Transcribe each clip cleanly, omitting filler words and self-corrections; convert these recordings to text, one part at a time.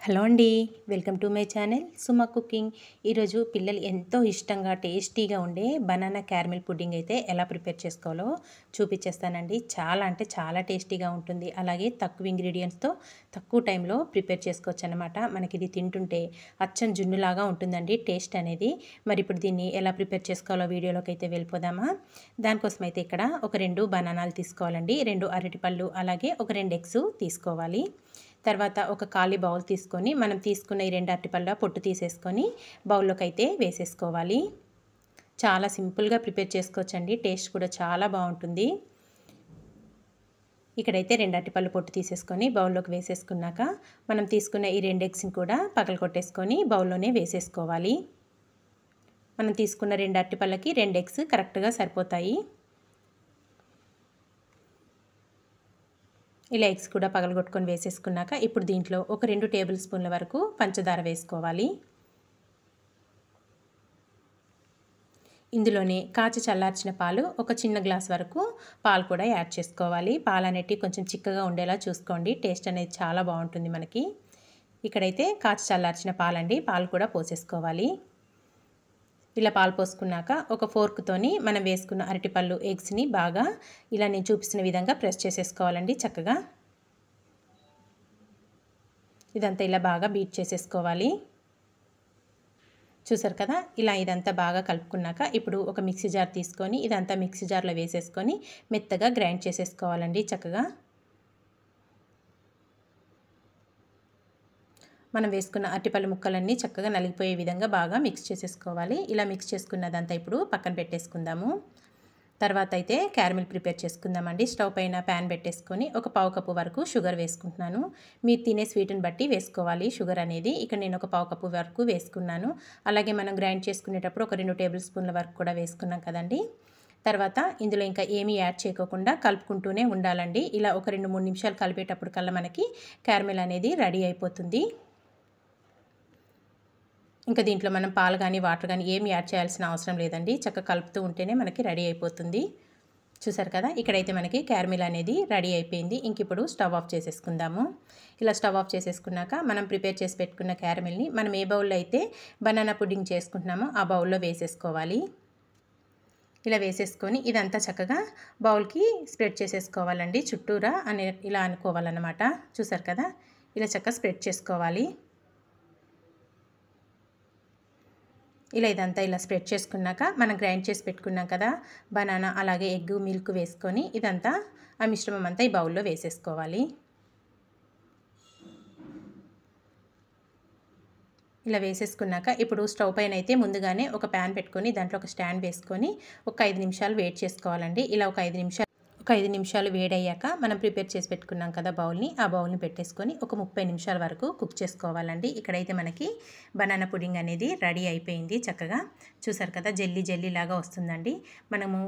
Hello అండి, welcome to my channel Suma cooking. ఈరోజు పిల్లలు ఎంతో ఇష్టంగా టేస్టీగా ఉండే బనానా క్యారమిల్ పుడ్డింగ్ అయితే ఎలా ప్రిపేర్ చేసుకోవాలో చూపించేస్తానండి. చాలా అంటే చాలా టేస్టీగా ఉంటుంది. అలాగే తక్కువ ఇంగ్రీడియంట్స్తో తక్కువ టైంలో ప్రిపేర్ చేసుకోవచ్చు అనమాట. మనకి ఇది తింటుంటే అచ్చం జున్నులాగా ఉంటుందండి టేస్ట్ అనేది. మరి ఇప్పుడు దీన్ని ఎలా ప్రిపేర్ చేసుకోవాలో వీడియోలోకి అయితే వెళ్ళిపోదామా. దానికోసం అయితే ఇక్కడ ఒక 2 బనానాలు తీసుకోవాలండి, 2 అరటిపళ్ళు, అలాగే ఒక 2 ఎగ్స్ తీసుకోవాలి. తర్వాత ఒక ఖాళీ బౌల్ తీసుకొని మనం తీసుకున్న ఈ 2 అరటిపళ్ళ పొట్టు తీసేసుకొని బౌల్లోకి అయితే వేసేసుకోవాలి. చాలా సింపుల్గా ప్రిపేర్ చేసుకోవచ్చండి, టేస్ట్ కూడా చాలా బాగుంటుంది. ఇక్కడైతే 2 అరటిపళ్ళు పొట్టు తీసేసుకొని బౌల్లోకి వేసేసుకున్నాక మనం తీసుకున్న ఈ 2 ఎగ్స్ని కూడా పగలగొట్టేసుకొని బౌల్లోనే వేసేసుకోవాలి. మనం తీసుకున్న 2 అరటిపళ్ళకి 2 ఎగ్స్ కరెక్ట్గా సరిపోతాయి. ఇలా ఎగ్స్ కూడా పగలగొట్టుకొని వేసేసుకున్నాక ఇప్పుడు దీంట్లో ఒక 2 టేబుల్ స్పూన్ల వరకు పంచదార వేసుకోవాలి. ఇందులోనే కాచి చల్లార్చిన పాలు ఒక చిన్న గ్లాస్ వరకు పాలు కూడా యాడ్ చేసుకోవాలి. పాలు అనేటివి కొంచెం చిక్కగా ఉండేలా చూసుకోండి, టేస్ట్ అనేది చాలా బాగుంటుంది మనకి. ఇక్కడైతే కాచి చల్లార్చిన పాలండి, పాలు కూడా పోసేసుకోవాలి. ఇలా పాలు పోసుకున్నాక ఒక ఫోర్క్తోని మనం వేసుకున్న అరటిపళ్ళు ఎగ్స్ని బాగా ఇలా నేను చూపిస్తున్న విధంగా ప్రెస్ చేసేసుకోవాలండి. చక్కగా ఇదంతా ఇలా బాగా బీట్ చేసేసుకోవాలి. చూసారు కదా, ఇలా ఇదంతా బాగా కలుపుకున్నాక ఇప్పుడు ఒక మిక్సీ జార్ తీసుకొని ఇదంతా మిక్సీ జార్లో వేసేసుకొని మెత్తగా గ్రైండ్ చేసేసుకోవాలండి. చక్కగా మనం వేసుకున్న అరటిపళ్ళు ముక్కలన్నీ చక్కగా నలిగిపోయే విధంగా బాగా మిక్స్ చేసేసుకోవాలి. ఇలా మిక్స్ చేసుకున్నదంతా ఇప్పుడు పక్కన పెట్టేసుకుందాము. తర్వాత అయితే క్యారమిల్ ప్రిపేర్ చేసుకుందామండి. స్టవ్ పైన ప్యాన్ పెట్టేసుకొని ఒక పావు కప్పు వరకు షుగర్ వేసుకుంటున్నాను. మీరు తినే స్వీట్ని బట్టి వేసుకోవాలి షుగర్ అనేది. ఇక్కడ నేను ఒక పావు కప్పు వరకు వేసుకున్నాను. అలాగే మనం గ్రైండ్ చేసుకునేటప్పుడు ఒక 2 టేబుల్ స్పూన్ల వరకు కూడా వేసుకున్నాం కదండి. తర్వాత ఇందులో ఇంకా ఏమీ యాడ్ చేయకుండా కలుపుకుంటూనే ఉండాలండి. ఇలా ఒక 2-3 నిమిషాలు కలిపేటప్పుడు కల్లా మనకి క్యారమిల్ అనేది రెడీ అయిపోతుంది. ఇంకా దీంట్లో మనం పాలు కానీ వాటర్ కానీ ఏమి యాడ్ చేయాల్సిన అవసరం లేదండి. చక్కగా కలుపుతూ ఉంటేనే మనకి రెడీ అయిపోతుంది. చూసారు కదా, ఇక్కడైతే మనకి క్యారమిల్ అనేది రెడీ అయిపోయింది. ఇంక ఇప్పుడు స్టవ్ ఆఫ్ చేసేసుకుందాము. ఇలా స్టవ్ ఆఫ్ చేసేసుకున్నాక మనం ప్రిపేర్ చేసి పెట్టుకున్న క్యారమిల్ని మనం ఏ బౌల్లో అయితే బనానా పుడ్డింగ్ చేసుకుంటున్నామో ఆ బౌల్లో వేసేసుకోవాలి. ఇలా వేసేసుకొని ఇదంతా చక్కగా బౌల్కి స్ప్రెడ్ చేసేసుకోవాలండి. చుట్టూరా ఇలా అనుకోవాలన్నమాట. చూసారు కదా, ఇలా చక్కగా స్ప్రెడ్ చేసుకోవాలి. ఇలా ఇదంతా ఇలా స్ప్రెడ్ చేసుకున్నాక మనం గ్రైండ్ చేసి పెట్టుకున్నాం కదా బనానా, అలాగే ఎగ్, మిల్క్ వేసుకొని ఇదంతా ఆ మిశ్రమం అంతా ఈ బౌల్లో వేసేసుకోవాలి. ఇలా వేసేసుకున్నాక ఇప్పుడు స్టవ్ పైన అయితే ముందుగానే ఒక ప్యాన్ పెట్టుకొని దాంట్లో ఒక స్టాండ్ వేసుకొని ఒక 5 నిమిషాలు వెయిట్ చేసుకోవాలండి. ఇలా ఒక 5 నిమిషాలు వేడయ్యాక మనం ప్రిపేర్ చేసి పెట్టుకున్నాం కదా బౌల్ని, ఆ బౌల్ని పెట్టేసుకొని ఒక 30 నిమిషాల వరకు కుక్ చేసుకోవాలండి. ఇక్కడైతే మనకి బనానా పుడింగ్ అనేది రెడీ అయిపోయింది. చక్కగా చూసారు కదా, జెల్లీ జెల్లీ లాగా వస్తుందండి. మనము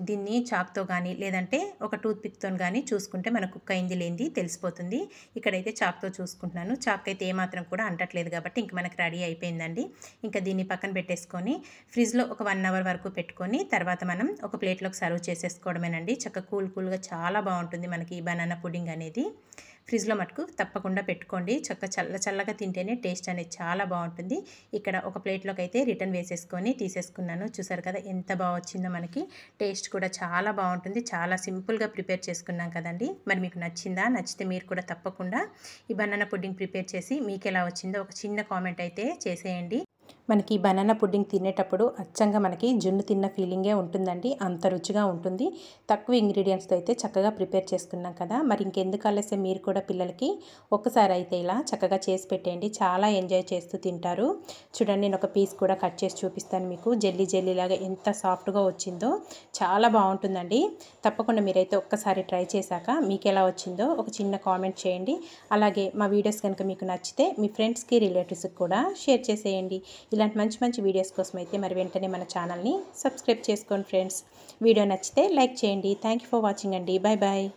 దీన్ని చాక్తో కానీ లేదంటే ఒక టూత్ పిక్తో కానీ చూసుకుంటే మనకు కుక్ అయింది లేనిది తెలిసిపోతుంది. ఇక్కడైతే చాక్తో చూసుకుంటున్నాను. చాక్ అయితే ఏమాత్రం కూడా అంటట్లేదు కాబట్టి ఇంక మనకి రెడీ అయిపోయిందండి. ఇంకా దీన్ని పక్కన పెట్టేసుకొని ఫ్రిడ్జ్లో ఒక 1 అవర్ వరకు పెట్టుకొని తర్వాత మనం ఒక ప్లేట్లోకి సర్వ్ చేసేసుకోవడమేనండి. చక్కగా కూల్గా చాలా బాగుంటుంది మనకి ఈ బనానా పుడింగ్ అనేది. ఫ్రిడ్జ్లో మటుకు తప్పకుండా పెట్టుకోండి. చల్లగా తింటేనే టేస్ట్ అనేది చాలా బాగుంటుంది. ఇక్కడ ఒక ప్లేట్లోకి అయితే రిటర్న్ వేసేసుకొని తీసేసుకున్నాను. చూసారు కదా ఎంత బాగా వచ్చిందో మనకి. టేస్ట్ కూడా చాలా బాగుంటుంది. చాలా సింపుల్గా ప్రిపేర్ చేసుకున్నాం కదండి. మరి మీకు నచ్చిందా? నచ్చితే మీరు కూడా తప్పకుండా ఈ బనానా పుడ్డింగ్ ప్రిపేర్ చేసి మీకు ఎలా వచ్చిందో ఒక చిన్న కామెంట్ అయితే చేసేయండి. మనకి బనానా పుడ్డింగ్ తినేటప్పుడు అచ్చంగా మనకి జున్ను తిన్న ఫీలింగే ఉంటుందండి. అంత రుచిగా ఉంటుంది. తక్కువ ఇంగ్రీడియంట్స్తో అయితే చక్కగా ప్రిపేర్ చేసుకున్నాం కదా. మరి ఇంకెందుకు ఆలస్యం, మీరు కూడా పిల్లలకి ఒక్కసారి అయితే ఇలా చక్కగా చేసి పెట్టేయండి. చాలా ఎంజాయ్ చేస్తూ తింటారు. చూడండి, నేను ఒక పీస్ కూడా కట్ చేసి చూపిస్తాను మీకు. జెల్లీ జెల్లీలాగా ఎంత సాఫ్ట్గా వచ్చిందో చాలా బాగుంటుందండి. తప్పకుండా మీరైతే ఒక్కసారి ట్రై చేశాక మీకు ఎలా వచ్చిందో ఒక చిన్న కామెంట్ చేయండి. అలాగే మా వీడియోస్ కనుక మీకు నచ్చితే మీ ఫ్రెండ్స్కి, రిలేటివ్స్కి కూడా షేర్ చేసేయండి. ఇలాంటి మంచి మంచి వీడియోస్ కోసం అయితే మరి వెంటనే మన ఛానల్ని సబ్స్క్రైబ్ చేసుకోండి ఫ్రెండ్స్. వీడియో నచ్చితే లైక్ చేయండి. థ్యాంక్ యూ ఫర్ వాచింగ్ అండి. Bye bye.